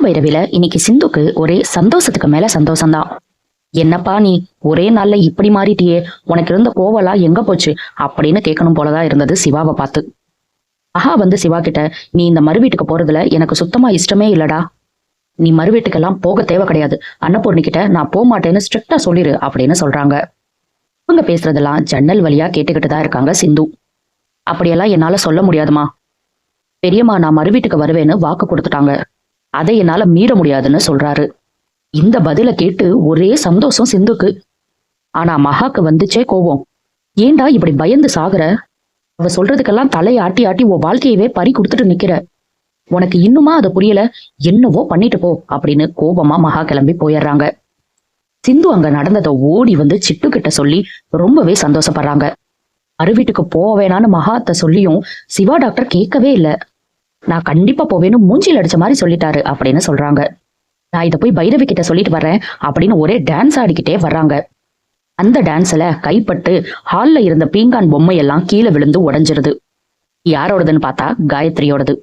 பைரவில இன்னைக்கு சிந்துக்கு ஒரே சந்தோஷத்துக்கு மேல சந்தோஷம்தான். என்னப்பா நீ ஒரே நாள்ல இப்படி மாறிட்டியே, உனக்கு இருந்த கோவலா எங்க போச்சு அப்படின்னு கேட்கணும் போலதான் இருந்தது சிவாவை பார்த்து. மகா வந்து சிவா கிட்ட, நீ இந்த மறு வீட்டுக்கு போறதுல எனக்கு சுத்தமா இஷ்டமே இல்லடா. நீ மறு வீட்டுக்கெல்லாம் போக தேவை கிடையாது. அன்னபூர்ணி கிட்ட நான் போக மாட்டேன்னு ஸ்ட்ரிக்டா சொல்லிரு அப்படின்னு சொல்றாங்க. இவங்க பேசுறதெல்லாம் ஜன்னல் வழியா கேட்டுக்கிட்டு தான் இருக்காங்க சிந்து. அப்படியெல்லாம் என்னால சொல்ல முடியாதுமா. பெரியம்மா நான் மறு வீட்டுக்கு வருவேன்னு வாக்கு கொடுத்துட்டாங்க. அதை என்னால மீற முடியாதுன்னு சொல்றாரு. இந்த பதில கேட்டு ஒரே சந்தோஷம் சிந்துக்கு. ஆனா மகாக்கு வந்துச்சே கோவம். ஏண்டா இப்படி பயந்து சாகுற? அவ சொல்றதுக்கெல்லாம் தலையை ஆட்டி ஆட்டி உன் வாழ்க்கையவே பறி கொடுத்துட்டு நிக்கிற. உனக்கு இன்னுமா அது புரியல? என்னவோ பண்ணிட்டு போ அப்படின்னு கோபமா மகா கிளம்பி போயிடுறாங்க. சிந்து அங்க நடந்ததை ஓடி வந்து சிட்டு கிட்ட சொல்லி ரொம்பவே சந்தோஷப்படுறாங்க. மறு வீட்டுக்கு போக வேணான்னு மகாத்த சொல்லியும் சிவா டாக்டர் கேட்கவே இல்ல. நான் கண்டிப்பா போவேன்னு மூஞ்சில் அடிச்ச மாதிரி சொல்லிட்டாரு அப்படின்னு சொல்றாங்க. நான் இதை போய் பைரவி கிட்ட சொல்லிட்டு வர்றேன் அப்படின்னு ஒரே டான்ஸ் ஆடிக்கிட்டே வர்றாங்க. அந்த டான்ஸ்ல கைப்பட்டு ஹால்ல இருந்த பீங்கான் பொம்மையெல்லாம் கீழே விழுந்து உடைஞ்சிருது. யாரோடதுன்னு பார்த்தா காயத்ரியோடது.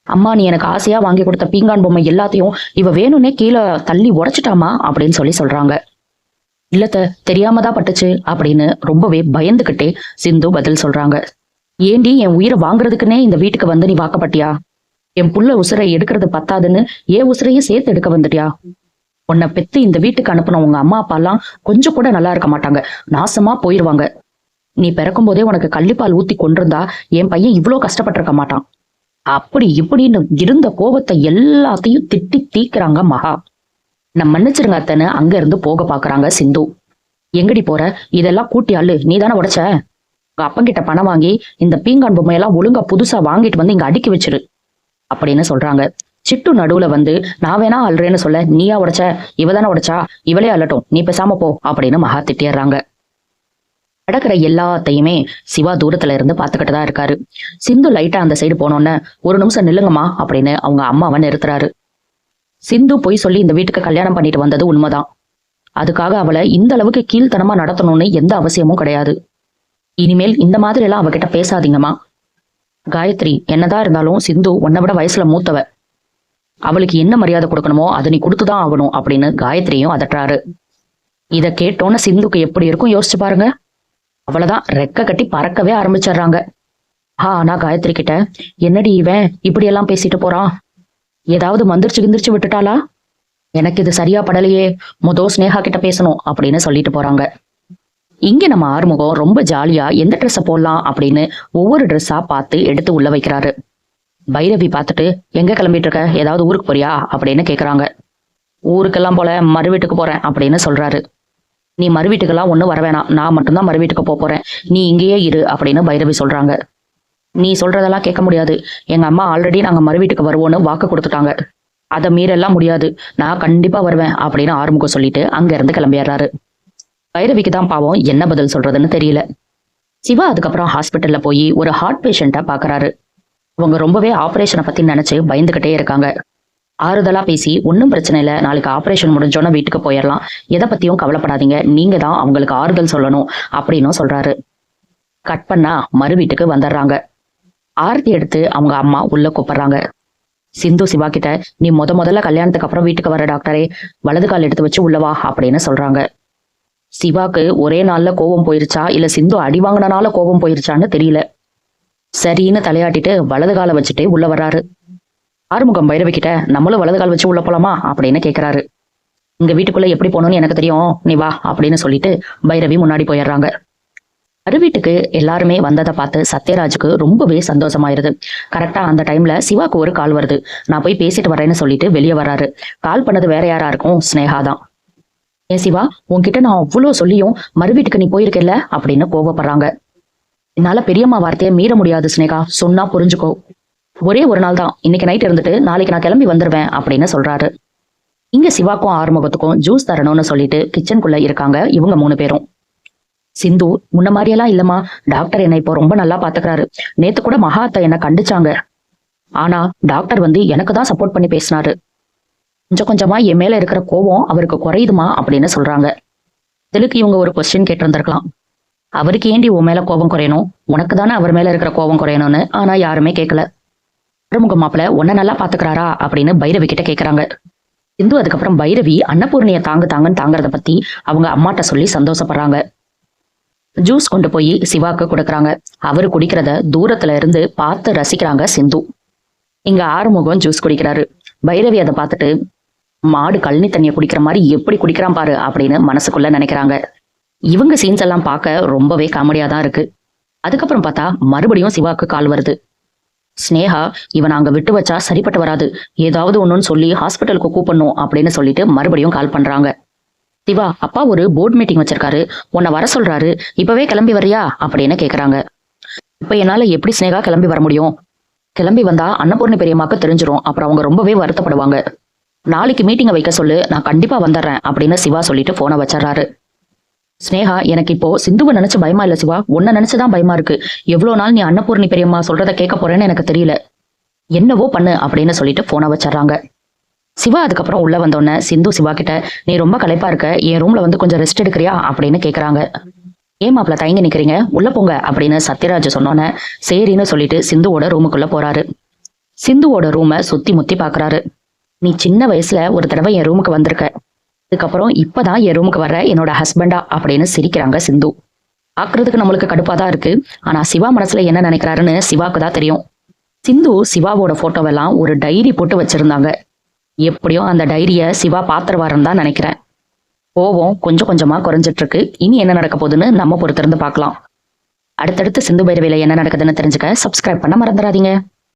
அம்மா நீ எனக்கு ஆசையா வாங்கி கொடுத்த பீங்கான் பொம்மை எல்லாத்தையும் இவ வேணும்னே கீழே தள்ளி உடைச்சிட்டாமா அப்படின்னு சொல்றாங்க. இல்லத்த தெரியாம தான் பட்டுச்சு அப்படின்னு ரொம்பவே பயந்துகிட்டே சிந்து பதில் சொல்றாங்க. ஏண்டி என் உயிரை வாங்குறதுக்குன்னே இந்த வீட்டுக்கு வந்து நீ வாக்கப்பட்டியா? என் புள்ள உசுரை எடுக்கிறது பத்தாதுன்னு ஏன் உசுரையும் சேர்த்து எடுக்க வந்துட்டியா? உன்னை பெத்து இந்த வீட்டுக்கு அனுப்புன உங்க அம்மா அப்பா எல்லாம் கொஞ்சம் கூட நல்லா இருக்க மாட்டாங்க, நாசமா போயிருவாங்க. நீ பிறக்கும் போதே உனக்கு கள்ளிப்பால் ஊத்தி கொண்டிருந்தா என் பையன் இவ்வளவு கஷ்டப்பட்டிருக்க மாட்டான். அப்படி இப்படின்னு இருந்த கோபத்தை எல்லாத்தையும் திட்டி தீக்குறாங்க மகா. நம்ம மன்னிச்சிருங்க அத்தனை அங்க இருந்து போக பாக்குறாங்க சிந்து. எங்கடி போற? இதெல்லாம் கூட்டி அள்ளு, நீ தானே உடைச்ச. உங்க அப்பங்கிட்ட பணம் வாங்கி இந்த பீங்கான் பொம்மையெல்லாம் ஒழுங்கா புதுசா வாங்கிட்டு வந்து இங்க அடுக்கி வச்சிரு அப்படின்னு சொல்றாங்க. சிட்டு நடுவுல வந்து நான் வேணா அல்றேன்னு சொல்ல, நீயா உடைச்ச? இவதானே உடைச்சா, இவளே அள்ளட்டும், நீ பேசாம போ அப்படின்னு மகா திட்டிடுறாங்க. நடக்கிற எல்லாத்தையுமே சிவா தூரத்துல இருந்து பாத்துக்கிட்டு தான் இருக்காரு. சிந்து லைட்டா அந்த சைடு போனோன்னு ஒரு நிமிஷம் நில்லுங்கம்மா அப்படின்னு அவங்க அம்மாவை நிறுத்துறாரு. சிந்து போய் சொல்லி இந்த வீட்டுக்கு கல்யாணம் பண்ணிட்டு வந்தது உண்மைதான். அதுக்காக அவளை இந்த அளவுக்கு கீழ்த்தனமா நடத்தணும்னு எந்த அவசியமும் கிடையாது. இனிமேல் இந்த மாதிரி எல்லாம் அவகிட்ட பேசாதீங்கம்மா. காயத்ரி என்னதான் இருந்தாலும் சிந்து உன்னை விட வயசுல மூத்தவ. அவளுக்கு என்ன மரியாதை கொடுக்கணுமோ அதை நீ கொடுத்துதான் ஆகணும் அப்படின்னு காயத்ரியும் அதட்டுறாரு. இத கேட்டோன்னு சிந்துக்கு எப்படி இருக்கும் யோசிச்சு பாருங்க. அவளதான் ரெக்க கட்டி பறக்கவே ஆரம்பிச்சிடுறாங்க. ஆனா காயத்ரி கிட்ட, என்னடி இவன் இப்படி எல்லாம் பேசிட்டு போறான், ஏதாவது மந்திரிச்சு கிந்திரிச்சு விட்டுட்டாளா? எனக்கு இது சரியா படலையே, ஸ்னேகா கிட்ட பேசணும் அப்படின்னு சொல்லிட்டு போறாங்க. இங்க நம்ம ஆறுமுகம் ரொம்ப ஜாலியா எந்த ட்ரெஸ்ஸை போடலாம் அப்படின்னு ஒவ்வொரு ட்ரெஸ்ஸா பார்த்து எடுத்து உள்ள வைக்கிறாரு. பைரவி பார்த்துட்டு, எங்க கிளம்பிட்டு இருக்க, ஏதாவது ஊருக்கு போறியா அப்படின்னு கேக்குறாங்க. ஊருக்கெல்லாம் போல மறு வீட்டுக்கு போறேன் அப்படின்னு சொல்றாரு. நீ மறு வீட்டுக்கெல்லாம் ஒன்றும் வர வேணாம், நான் மட்டும்தான் மறு வீட்டுக்கு போறேன், நீ இங்கேயே இரு அப்படின்னு பைரவி சொல்றாங்க. நீ சொல்றதெல்லாம் கேட்க முடியாது, எங்க அம்மா ஆல்ரெடி நாங்க மறு வீட்டுக்கு வருவோன்னு வாக்கு கொடுத்துட்டாங்க, அதை மீறெல்லாம் முடியாது, நான் கண்டிப்பா வருவேன் அப்படின்னு ஆறுமுகம் சொல்லிட்டு அங்க இருந்து கிளம்பிடுறாரு. பைரவிக்கு தான் பாவம் என்ன பதில் சொல்றதுன்னு தெரியல. சிவா அதுக்கப்புறம் ஹாஸ்பிட்டல்ல போய் ஒரு ஹார்ட் பேஷண்ட்டை பாக்குறாரு. அவங்க ரொம்பவே ஆபரேஷனை பத்தி நினைச்சு பயந்துகிட்டே இருக்காங்க. ஆறுதலா பேசி, ஒன்னும் பிரச்சனை இல்லை, நாளைக்கு ஆபரேஷன் முடிஞ்சோன்னா வீட்டுக்கு போயிடலாம், எதை பத்தியும் கவலைப்படாதீங்க, நீங்க தான் அவங்களுக்கு ஆறுதல் சொல்லணும் அப்படின்னு சொல்றாரு. கட் பண்ணா மறு வீட்டுக்கு வந்துடுறாங்க. ஆர்த்தி எடுத்து அவங்க அம்மா உள்ள கூப்பிடுறாங்க. சிந்து சிவா கிட்ட, நீ முதல்ல கல்யாணத்துக்கு அப்புறம் வீட்டுக்கு வர டாக்டரே, வலது கால் எடுத்து வச்சு உள்ளவா அப்படின்னு சொல்றாங்க. சிவாக்கு ஒரே நாள்ல கோபம் போயிருச்சா இல்ல சிந்து அடி வாங்கினால கோபம் போயிருச்சான்னு தெரியல. சரின்னு தலையாட்டிட்டு வலது காலை வச்சுட்டே உள்ள வர்றாரு. ஆறுமுகம் பைரவி கிட்ட, நம்மளும் வலது கால் வச்சு உள்ள போலாமா அப்படின்னு கேக்குறாரு. இங்க வீட்டுக்குள்ள எப்படி போகணும்னு எனக்கு தெரியும், நீ வா அப்படின்னு சொல்லிட்டு பைரவி முன்னாடி போயிடுறாங்க. மறு வீட்டுக்கு எல்லாருமே வந்ததை பார்த்து சத்யராஜுக்கு ரொம்பவே சந்தோஷமாயிருது. கரெக்டா அந்த டைம்ல சிவாக்கு ஒரு கால் வருது. நான் போய் பேசிட்டு வரேன்னு சொல்லிட்டு வெளியே வர்றாரு. கால் பண்ணது வேற யாரா இருக்கும், ஸ்னேகா தான். ஏன் சிவா, உன்கிட்ட நான் அவ்வளோ சொல்லியும் மறு வீட்டுக்கு நீ போயிருக்கல அப்படின்னு கோவப்படுறாங்க. என்னால பெரியம்மா வார்த்தையை மீற முடியாது ஸ்னேகா, சொன்னா புரிஞ்சுக்கோ. ஒரே ஒரு நாள் தான், இன்னைக்கு நைட் இருந்துட்டு நாளைக்கு நான் கிளம்பி வந்துருவேன் அப்படின்னு சொல்றாரு. இங்க சிவாக்கும் ஆறுமுகத்துக்கும் ஜூஸ் தரணும்னு சொல்லிட்டு கிச்சனுக்குள்ள இருக்காங்க இவங்க 3 பேரும். சிந்து, முன்ன மாதிரியெல்லாம் இல்லம்மா, டாக்டர் என்ன இப்போ ரொம்ப நல்லா பாத்துக்கிறாரு. நேத்து கூட மகாத்த என்ன கண்டிச்சாங்க, ஆனா டாக்டர் வந்து எனக்கு தான் சப்போர்ட் பண்ணி பேசினாரு. கொஞ்சம் கொஞ்சமா என் மேல இருக்கிற கோபம் அவருக்கு குறையுதுமா அப்படின்னு சொல்றாங்க. இதுக்கு இவங்க ஒரு கொஸ்டின் கேட்டிருந்திருக்கலாம். அவருக்கு ஏண்டி உன் மேல கோபம் குறையணும், உனக்கு தானே அவர் மேல இருக்கிற கோபம் குறையணும்னு. ஆனா யாருமே கேட்கல. ஆறுமுக மாப்பிள்ள உன்னை நல்லா பாத்துக்கிறாரா அப்படின்னு பைரவி கிட்ட கேக்குறாங்க. சிந்து அதுக்கப்புறம் பைரவி அன்னபூர்ணிய தாங்கன்னு தாங்கறத பத்தி அவங்க அம்மாட்ட சொல்லி சந்தோஷப்படுறாங்க. ஜூஸ் கொண்டு போய் சிவாக்கு கொடுக்கறாங்க. அவரு குடிக்கிறத தூரத்துல இருந்து பார்த்து ரசிக்கிறாங்க சிந்து. இங்க ஆறுமுகம் ஜூஸ் குடிக்கிறாரு. பைரவி அதை பார்த்துட்டு மாடு கழனி தண்ணியை குடிக்கிற மாதிரி எப்படி குடிக்கிறான் பாரு அப்படின்னு மனசுக்குள்ள நினைக்கிறாங்க. இவங்க சீன்ஸ் எல்லாம் பார்க்க ரொம்பவே காமெடியா தான் இருக்கு. அதுக்கப்புறம் பார்த்தா மறுபடியும் சிவாக்கு கால் வருது. ஸ்னேகா இவன் அங்க விட்டு வச்சா சரிப்பட்டு வராது, ஏதாவது ஒண்ணுன்னு சொல்லி ஹாஸ்பிட்டலுக்கு கூப்பிடணும் அப்படின்னு சொல்லிட்டு மறுபடியும் கால் பண்றாங்க. சிவா, அப்பா ஒரு போர்ட் மீட்டிங் வச்சிருக்காரு, உன்னை வர சொல்றாரு, இப்பவே கிளம்பி வரியா அப்படின்னு கேக்குறாங்க. இப்ப என்னால எப்படி ஸ்னேகா கிளம்பி வர முடியும்? கிளம்பி வந்தா அன்னபூர்ணி பெரியம்மாக்கு தெரிஞ்சிரும், அப்புறம் அவங்க ரொம்பவே வருத்தப்படுவாங்க. நாளைக்கு மீட்டிங்கை வைக்க சொல்லு, நான் கண்டிப்பா வந்துடுறேன் அப்படின்னு சிவா சொல்லிட்டு போனை வச்சிடறாரு. ஸ்னேகா, எனக்கு இப்போ சிந்துவை நினைச்சு பயமா இல்ல சிவா, உன்னை நினைச்சுதான் பயமா இருக்கு. எவ்வளவு நாள் நீ அன்னபூர்ணி பெரியம்மா சொல்றத கேட்க போறேன்னு எனக்கு தெரியல, என்னவோ பண்ணு அப்படின்னு சொல்லிட்டு போனை வச்சிடறாங்க. சிவா அதுக்கப்புறம் உள்ள வந்தோடனே சிந்து சிவா கிட்ட, நீ ரொம்ப களைப்பா இருக்க, என் ரூம்ல வந்து கொஞ்சம் ரெஸ்ட் எடுக்கிறியா அப்படின்னு கேக்குறாங்க. ஏன் மாப்பிள்ள தயங்கி நிக்கிறீங்க, உள்ள போங்க அப்படின்னு சத்யராஜ் சொன்னோன்னே சரின்னு சொல்லிட்டு சிந்துவோட ரூமுக்குள்ள போறாரு. சிந்துவோட ரூமை சுத்தி முத்தி பாக்குறாரு. நீ சின்ன வயசுல ஒரு தடவை என் ரூமுக்கு வந்திருக்க, அதுக்கப்புறம் இப்பதான் என் ரூமுக்கு வர்ற என்னோட ஹஸ்பண்டா அப்படின்னு சிரிக்கிறாங்க சிந்து. பாக்குறதுக்கு நம்மளுக்கு கடுப்பாதான் இருக்கு, ஆனா சிவா மனசுல என்ன நினைக்கிறாருன்னு சிவாக்கு தான் தெரியும். சிந்து சிவாவோட போட்டோவெல்லாம் ஒரு டைரி போட்டு வச்சிருந்தாங்க. எப்படியும் அந்த டைரிய சிவா பாத்திரவாரன் தான் நினைக்கிறேன். கோவம் கொஞ்சம் கொஞ்சமா குறைஞ்சிட்டு இருக்கு. இனி என்ன நடக்க போகுதுன்னு நம்ம பொறுத்திருந்து பார்க்கலாம். அடுத்தடுத்து சிந்து பைரவியில என்ன நடக்குதுன்னு தெரிஞ்சுக்க சப்ஸ்கிரைப் பண்ண மறந்துடாதீங்க.